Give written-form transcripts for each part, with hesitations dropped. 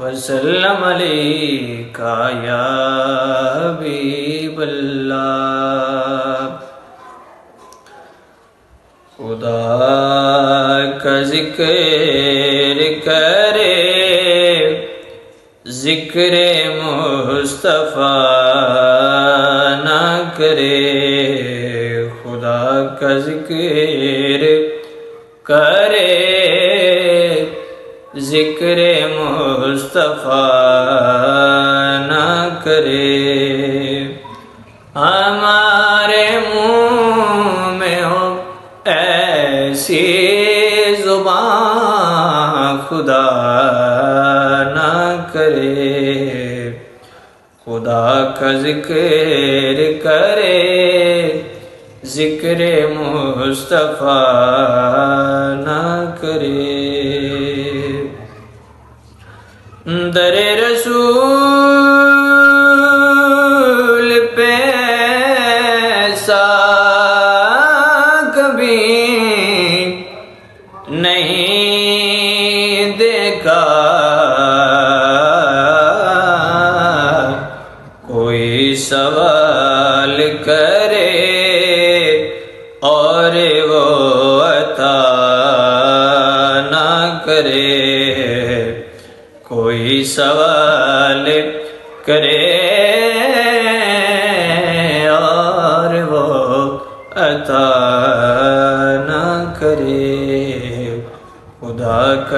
वसल्लम अलैका या हबीब अल्लाह। खुदा का जिक्र करे जिक्र मुस्तफ़ा ना करे, खुदा का जिक्र करे जिक्र मुस्तफ़ा ना करे। हमारे मुँह में हो ऐसी ज़ुबान खुदा ना करे, खुदा का जिक्र करे जिक्र मुस्तफ़ा ना करे। दरे रसूल पे ऐसा कभी नहीं देखा, कोई सवाल करे और वो अता ना करे, कोई सवाल करे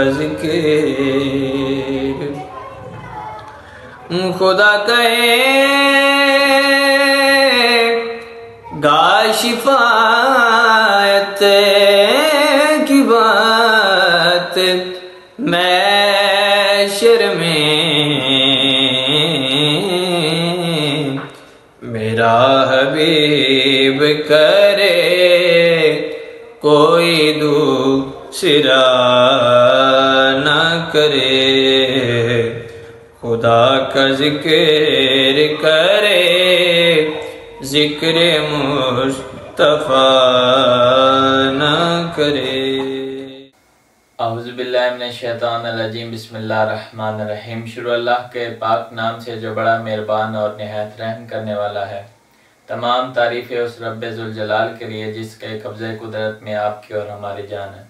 का जिक्र खुदा कहेगा शिफायत की बात महशर में मेरा हबीब करे कोई दूसरा न करे। खुदा का जिक्र करे जिक्र मुस्तफा न करे। औज़ु बिल्लाहि मिनश शैतानिर रजीम। बिस्मिल्लाहिर्रहमानिर रहीम। शुरू अल्लाह के पाक नाम से जो बड़ा मेहरबान और निहायत रहम करने वाला है। तमाम तारीफ़ें उस रब्बे ज़ुल जलाल के लिए जिसके कब्ज़े कुदरत में आपकी और हमारी जान है।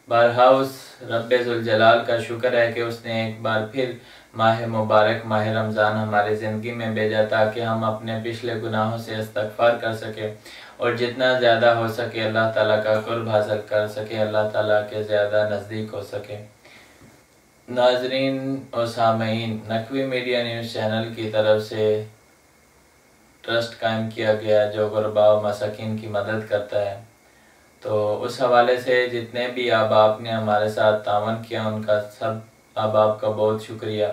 बारहा उस रब्बे ज़ुल जलाल का शुक्र है कि उसने एक बार फिर माह मुबारक माह रमज़ान हमारी ज़िंदगी में भेजा ताकि हम अपने पिछले गुनाहों से इस्तग़फ़ार कर सकें और जितना ज़्यादा हो सके अल्लाह ताला का क़ुर्ब हासिल कर सके, अल्लाह ताला के ज़्यादा नज़दीक हो सके। नाज़रीन और सामईन, नकवी मीडिया न्यूज़ चैनल की तरफ से ट्रस्ट कायम किया गया जो गुरबा व मसाकिन की मदद करता है, तो उस हवाले से जितने भी अहबाब ने हमारे साथ तावन किया उनका सब अहबाब का बहुत शुक्रिया।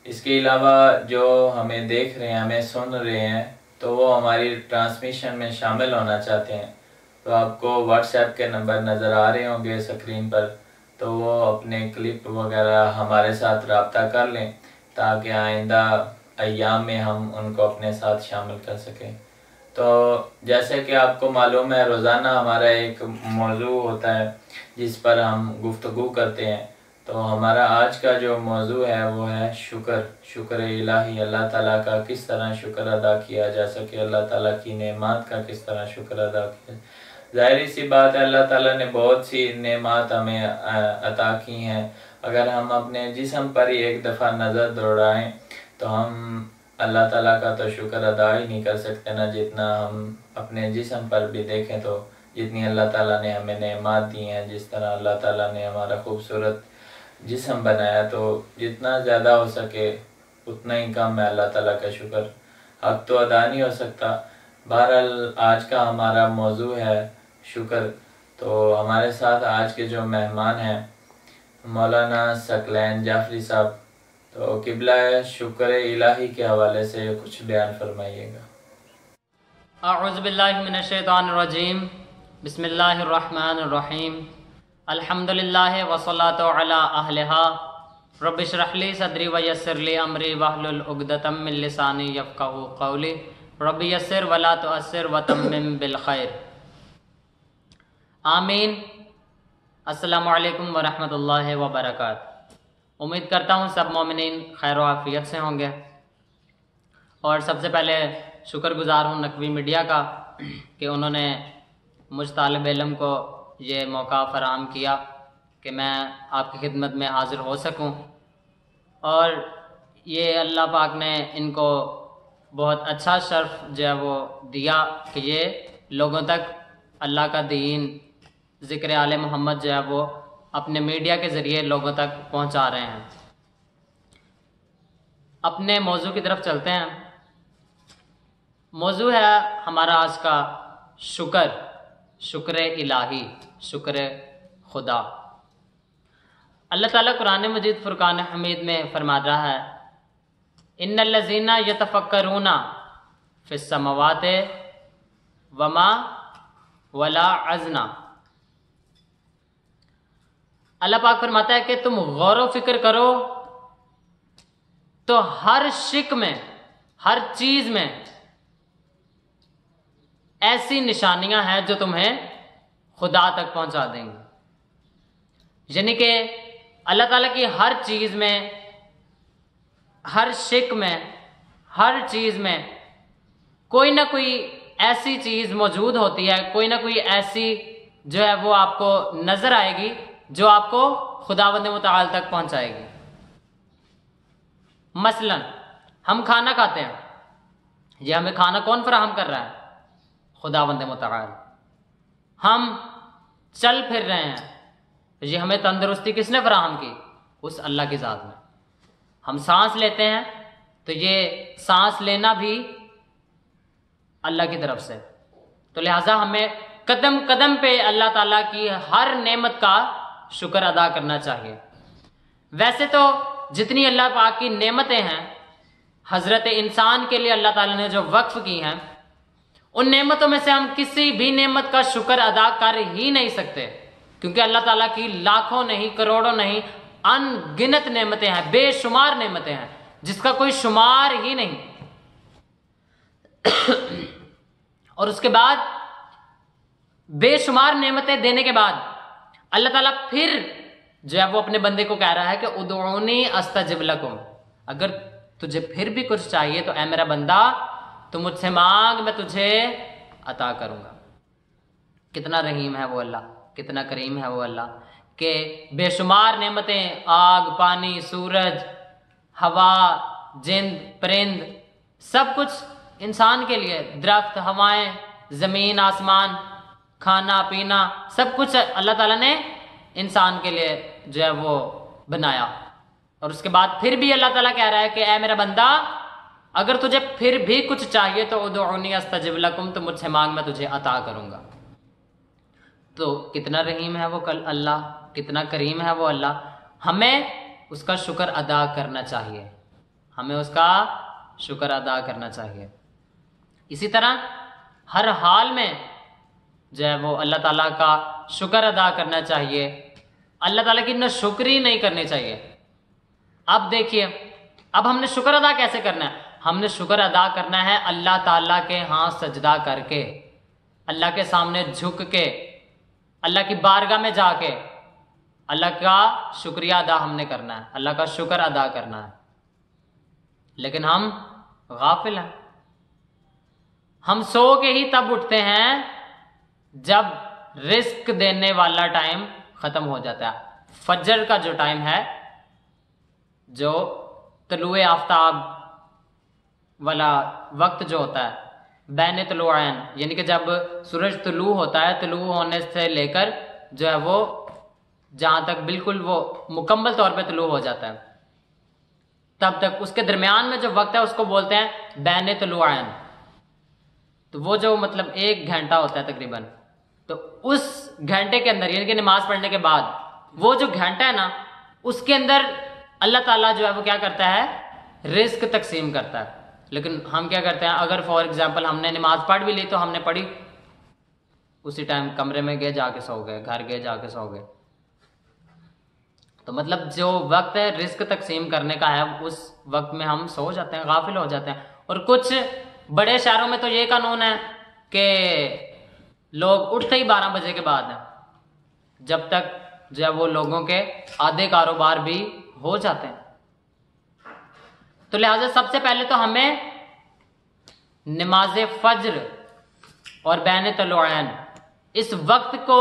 इसके अलावा जो हमें देख रहे हैं, हमें सुन रहे हैं, तो वो हमारी ट्रांसमिशन में शामिल होना चाहते हैं, तो आपको व्हाट्सएप के नंबर नज़र आ रहे होंगे स्क्रीन पर, तो वो अपने क्लिप वगैरह हमारे साथ रब्ता कर लें ताकि आइंदा अय्याम में हम उनको अपने साथ शामिल कर सकें। तो जैसे कि आपको मालूम है, रोज़ाना हमारा एक मौजू होता है जिस पर हम गुफ्तगू करते हैं। तो हमारा आज का जो मौजू है वो है शुक्र इलाही। अल्लाह ताला का किस तरह शुक्र अदा किया जा सके, अल्लाह ताला की नेमत का किस तरह शुक्र अदा किया। ज़ाहिर सी बात है, अल्लाह ताला ने बहुत सी नेमत हमें अता की हैं। अगर हम अपने जिस्म पर ही एक दफ़ा नज़र दौड़ाएं तो हम अल्लाह ताला का तो शुक्र अदा ही नहीं कर सकते ना जितना हम अपने जिस्म पर भी देखें तो जितनी अल्लाह ताला ने हमें नेमत दी हैं। जिस तरह अल्लाह ताला ने हमारा खूबसूरत जिस्म बनाया, तो जितना ज़्यादा हो सके उतना ही कम है अल्लाह ताला का शुक्र। हक़ तो अदा नहीं हो सकता। बहरहाल आज का हमारा मौजू है शुक्र। तो हमारे साथ आज के जो मेहमान हैं मौलाना सकलैन जाफरी साहब, तो किबला शुक्र इलाही के हवाले से कुछ बयान फरमाइएगा। अऊज़ु बिल्लाहि मिनश शैतानिर रजीम। बिस्मिल्लाहिर रहमानिर रहीम। अल्हम्दुलिल्लाहि वस्सलातु अला अहलिहा। रब्बि इश्रह ली सदरी व यस्सिर ली अमरी वहलुल उक़दतम मिन लिसानी यफ़क़हू क़ौली। रब्बि यस्सिर वला तुअस्सिर व तम्मिम बिल खैर। आमीन। अस्सलामु अलैकुम व रहमतुल्लाहि व बरकातुहू। उम्मीद करता हूँ सब मोमिनीन खैर व आफियत से होंगे। और सबसे पहले शुक्रगुज़ार हूँ नकवी मीडिया का कि उन्होंने मुझ तालिब इल्म को ये मौका फ़राहम किया कि मैं आपकी खिदमत में हाज़िर हो सकूं। और ये अल्लाह पाक ने इनको बहुत अच्छा शर्फ जो है वो दिया कि ये लोगों तक अल्लाह का दीन ज़िक्र आले मोहम्मद जो है वो अपने मीडिया के ज़रिए लोगों तक पहुंचा रहे हैं। अपने मौजू की तरफ चलते हैं। मौजू है हमारा आज का शुक्र इलाही, शुक्र खुदा। अल्लाह ताला कुरान मजीद फुरकान हमीद में फरमा रहा है, इन्नल्लज़ीना यतफ़क्करूना फ़िस समावाति वमा वला अज़ना। अल्लाह पाक फरमाता है कि तुम गौर व फिक्र करो तो हर शिक में, हर चीज में ऐसी निशानियां हैं जो तुम्हें खुदा तक पहुंचा देंगी। यानी कि अल्लाह ताला की हर चीज में, हर शिक में, हर चीज में कोई ना कोई ऐसी चीज मौजूद होती है, कोई ना कोई ऐसी जो है वो आपको नजर आएगी जो आपको खुदावंद मुताल तक पहुंचाएगी। मसलन हम खाना खाते हैं, ये हमें खाना कौन फराहम कर रहा है? खुदावंद मुताल। हम चल फिर रहे हैं, ये हमें तंदुरुस्ती किसने फराहम की? उस अल्लाह की ज़ात में। हम सांस लेते हैं तो ये सांस लेना भी अल्लाह की तरफ से। तो लिहाजा हमें कदम कदम पे अल्लाह ताला की हर नेमत का शुक्र अदा करना चाहिए। वैसे तो जितनी अल्लाह पाक की नेमतें हैं, हजरत इंसान के लिए अल्लाह ताला ने जो वक्फ की हैं, उन नेमतों में से हम किसी भी नेमत का शुक्र अदा कर ही नहीं सकते, क्योंकि अल्लाह ताला की लाखों नहीं, करोड़ों नहीं, अनगिनत नेमतें हैं, बेशुमार नेमतें हैं, जिसका कोई शुमार ही नहीं। और उसके बाद बेशुमार नेमतें देने के बाद अल्लाह ताला फिर जो है वो अपने बंदे को कह रहा है कि उदऊनी अस्तजिब लकुम, अगर तुझे फिर भी कुछ चाहिए तो ऐ मेरा बंदा तू मुझसे मांग, मैं तुझे अता करूंगा। कितना रहीम है वो अल्लाह, कितना करीम है वो अल्लाह के बेशुमार नेमतें, आग, पानी, सूरज, हवा, जिंद, परिंद, सब कुछ इंसान के लिए, दरख्त, हवाएं, जमीन, आसमान, खाना पीना, सब कुछ अल्लाह ताला ने इंसान के लिए जो है वो बनाया। और उसके बाद फिर भी अल्लाह ताला कह रहा है कि ऐ मेरा बंदा अगर तुझे फिर भी कुछ चाहिए तो उदऊनी अस्तजिब लकुम, तो मुझसे मांग, मैं तुझे अता करूंगा। तो कितना रहीम है वो कल अल्लाह, कितना करीम है वो अल्लाह। हमें उसका शुक्र अदा करना चाहिए, हमें उसका शुक्र अदा करना चाहिए। इसी तरह हर हाल में जो है वो अल्लाह ताला का शुक्र अदा करना चाहिए, अल्लाह ताला की नाशुक्री नहीं करनी चाहिए। अब देखिए, अब हमने शुक्र अदा कैसे करना है? हमने शुक्र अदा करना है अल्लाह ताला के हाथ सजदा करके, अल्लाह के सामने झुक के, अल्लाह की बारगाह में जाके अल्लाह का शुक्रिया अदा हमने करना है, अल्लाह का शुक्र अदा करना है। लेकिन हम गाफिल हैं, हम सो के ही तब उठते हैं जब रिस्क देने वाला टाइम खत्म हो जाता है। फजर का जो टाइम है, जो तलुए आफ्ताब वाला वक्त जो होता है, बैन तलुआन, यानी कि जब सूरज तुलू होता है, तुलू होने से लेकर जो है वो जहां तक बिल्कुल वो मुकम्मल तौर पे तुलू हो जाता है, तब तक उसके दरमियान में जो वक्त है उसको बोलते हैं बैन तलुआन। तो वो जो मतलब 1 घंटा होता है तकरीबन, तो उस घंटे के अंदर, यानी कि नमाज पढ़ने के बाद वो जो घंटा है ना, उसके अंदर अल्लाह ताला जो है वो क्या करता है, रिस्क तकसीम करता है। लेकिन हम क्या करते हैं, अगर फॉर एग्जांपल हमने नमाज पढ़ भी ली तो हमने पढ़ी, उसी टाइम कमरे में गए जाके सो गए, घर गए जाके सो गए। तो मतलब जो वक्त है रिस्क तकसीम करने का है, उस वक्त में हम सो जाते हैं, गाफिल हो जाते हैं। और कुछ बड़े शहरों में तो ये कानून है कि लोग उठते ही 12 बजे के बाद हैं, जब तक जो है वो लोगों के आधे कारोबार भी हो जाते हैं। तो लिहाजा सबसे पहले तो हमें नमाज फज्र और बैन तलुआन, इस वक्त को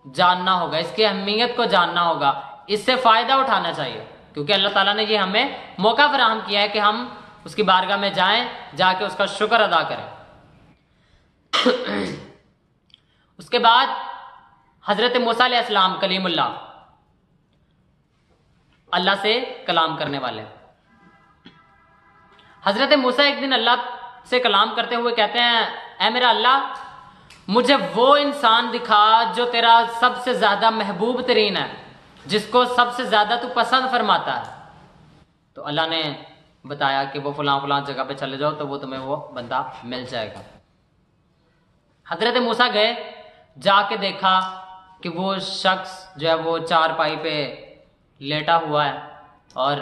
जानना होगा, इसकी अहमियत को जानना होगा, इससे फायदा उठाना चाहिए, क्योंकि अल्लाह ताला ने ये हमें मौका फराहम किया है कि हम उसकी बारगाह में जाएं, जाके उसका शुक्र अदा करें। उसके बाद हजरत मूसा अलैहिस्सलाम कलीमुल्लाह, अल्लाह से कलाम करने वाले, हजरत मूसा एक दिन अल्लाह से कलाम करते हुए कहते हैं, ऐ मेरा अल्लाह, मुझे वो इंसान दिखा जो तेरा सबसे ज्यादा महबूब तरीन है, जिसको सबसे ज्यादा तू पसंद फरमाता है। तो अल्लाह ने बताया कि वो फलां फलां जगह पे चले जाओ, तो वो तुम्हें वो बंदा मिल जाएगा। हजरत मूसा गए, जाके देखा कि वो शख्स जो है वो चारपाई पे लेटा हुआ है और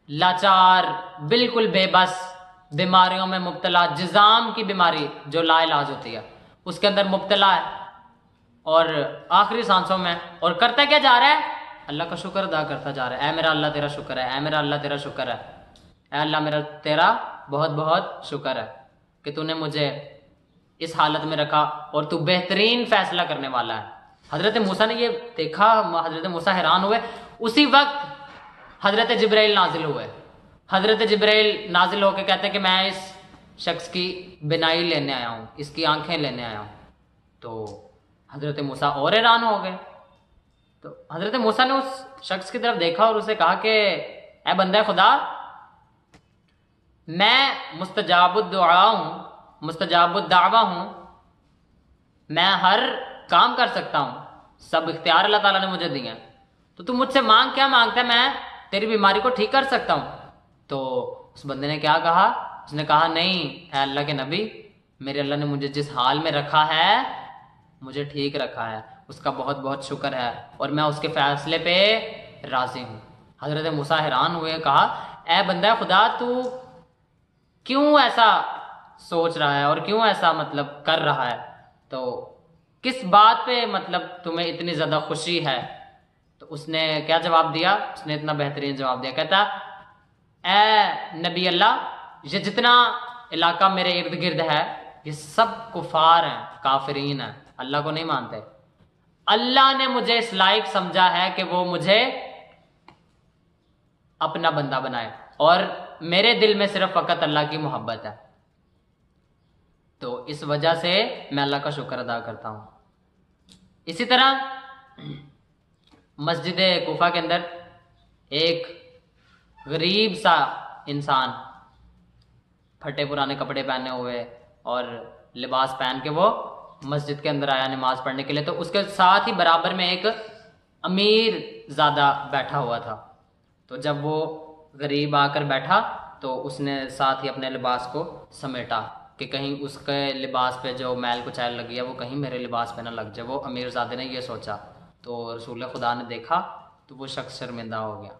लाचार, बिल्कुल बेबस, बीमारियों में मुब्तला, जिज़ाम की बीमारी जो लाइलाज होती है उसके अंदर मुब्तला है और आखिरी सांसों में, और करता क्या जा रहा है, अल्लाह का शुक्र अदा करता जा रहा है। ऐ मेरा अल्लाह तेरा शुक्र है, ऐ मेरा अल्लाह तेरा शुक्र है, ऐ अल्लाह मेरा तेरा बहुत बहुत शुक्र है कि तूने मुझे इस हालत में रखा और तू बेहतरीन फैसला करने वाला है। हजरत मूसा ने ये देखा, हजरत मूसा हैरान हुए। उसी वक्त हजरत जिब्राइल नाजिल हुए। हजरत जिब्राइल नाजिल होकर कहते हैं कि मैं इस शख्स की बिनाई लेने आया हूँ, इसकी आंखें लेने आया हूँ। तो हजरत मूसा और हैरान हो गए तो हजरत मूसा ने उस शख्स की तरफ देखा और उसे कहा कि ऐ बंदा खुदा, मैं मुस्तजाबुद्दुआ हूँ, मुस्तजाबुद्दावा हूँ, मैं हर काम कर सकता हूँ, सब इख्तियार अल्लाह ताला ने मुझे दिए हैं, तो तू मुझसे मांग, क्या मांगता है, मैं तेरी बीमारी को ठीक कर सकता हूँ। तो उस बंदे ने क्या कहा, उसने कहा नहीं है अल्लाह के नबी, मेरे अल्लाह ने मुझे जिस हाल में रखा है मुझे ठीक रखा है, उसका बहुत बहुत शुक्र है और मैं उसके फैसले पे राजी हूँ। हजरत मूसा हैरान हुए, कहा ऐ बंदा खुदा, तू क्यों ऐसा सोच रहा है और क्यों ऐसा मतलब कर रहा है, तो किस बात पे मतलब तुम्हें इतनी ज्यादा खुशी है। तो उसने क्या जवाब दिया, उसने इतना बेहतरीन जवाब दिया, कहता ऐ नबी अल्लाह, ये जितना इलाका मेरे इर्द गिर्द है ये सब कुफार हैं, काफिरीन हैं, अल्लाह को नहीं मानते। अल्लाह ने मुझे इस लायक समझा है कि वो मुझे अपना बंदा बनाए और मेरे दिल में सिर्फ फकत अल्लाह की मोहब्बत है, तो इस वजह से मैं अल्लाह का शुक्र अदा करता हूं। इसी तरह मस्जिद कूफा के अंदर एक गरीब सा इंसान फटे पुराने कपड़े पहने हुए और लिबास पहन के वो मस्जिद के अंदर आया नमाज पढ़ने के लिए, तो उसके साथ ही बराबर में एक अमीर ज़्यादा बैठा हुआ था। तो जब वो गरीब आकर बैठा तो उसने साथ ही अपने लिबास को समेटा कि कहीं उसके लिबास पे जो मैल कुचैल लगी है वो कहीं मेरे लिबास पे ना लग जाए। वो अमीर ज़ादे ने ये सोचा, तो रसूल खुदा ने देखा तो वो शख्स शर्मिंदा हो गया,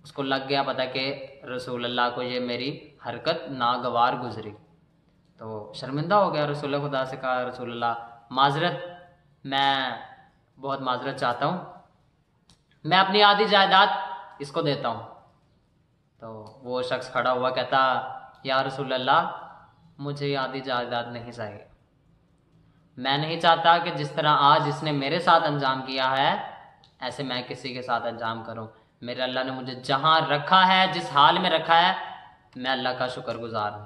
उसको लग गया पता कि रसूल अल्लाह को ये मेरी हरकत नागवार गुजरी, तो शर्मिंदा हो गया। रसूल खुदा से कहा, रसूल अल्लाह माजरत, मैं बहुत माजरत चाहता हूँ, मैं अपनी आधी जायदाद इसको देता हूँ। तो वो शख्स खड़ा हुआ, कहता या रसूल अल्लाह, मुझे ये आधी जायदाद नहीं चाहिए, मैं नहीं चाहता कि जिस तरह आज इसने मेरे साथ अंजाम किया है ऐसे मैं किसी के साथ अंजाम करूं। मेरे अल्लाह ने मुझे जहां रखा है, जिस हाल में रखा है, मैं अल्लाह का शुक्रगुजार हूं,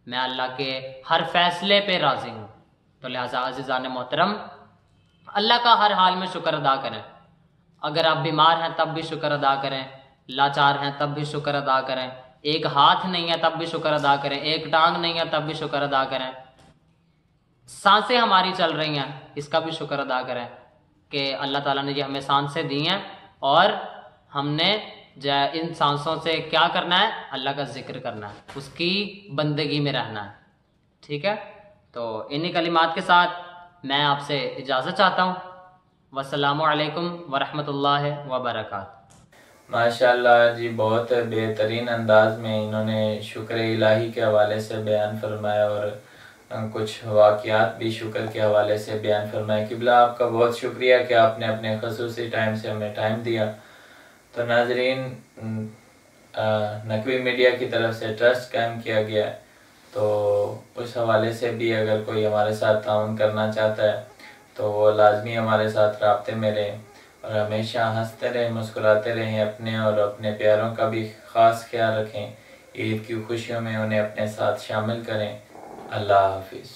मैं अल्लाह के हर फैसले पे राजी हूं। तो लिहाजा अज़ीज़ान मोहतरम, अल्लाह का हर हाल में शुक्र अदा करें। अगर आप बीमार हैं तब भी शुक्र अदा करें, लाचार हैं तब भी शुक्र अदा करें, एक हाथ नहीं है तब भी शुक्र अदा करें, एक टांग नहीं है तब भी शुक्र अदा करें, सांसें हमारी चल रही हैं इसका भी शुक्र अदा करें कि अल्लाह ताला ने ये हमें सांसें दी हैं और हमने इन सांसों से क्या करना है, अल्लाह का जिक्र करना है, उसकी बंदगी में रहना है। ठीक है, तो इन्हीं कलिमात के साथ मैं आपसे इजाज़त चाहता हूँ। वस्सलामु अलैकुम वरहमतुल्लाहि वबरकातुहू। माशाअल्लाह जी, बहुत बेहतरीन अंदाज में इन्होंने शुक्र इलाही के हवाले से बयान फरमाया और कुछ वाक़यात भी शुक्र के हवाले से बयान फरमाया। किबला आपका बहुत शुक्रिया कि आपने अपने खसूसी टाइम से हमें टाइम दिया। तो नाजरीन, नकवी मीडिया की तरफ से ट्रस्ट कायम किया गया, तो उस हवाले से भी अगर कोई हमारे साथ ताउन करना चाहता है तो वो लाजमी हमारे साथ राब्ते में रहें और हमेशा हंसते रहें, मुस्कुराते रहें, अपने और अपने प्यारों का भी ख़ास ख्याल रखें। ईद की खुशियों में उन्हें अपने साथ शामिल करें। अल्लाह हाफिज़।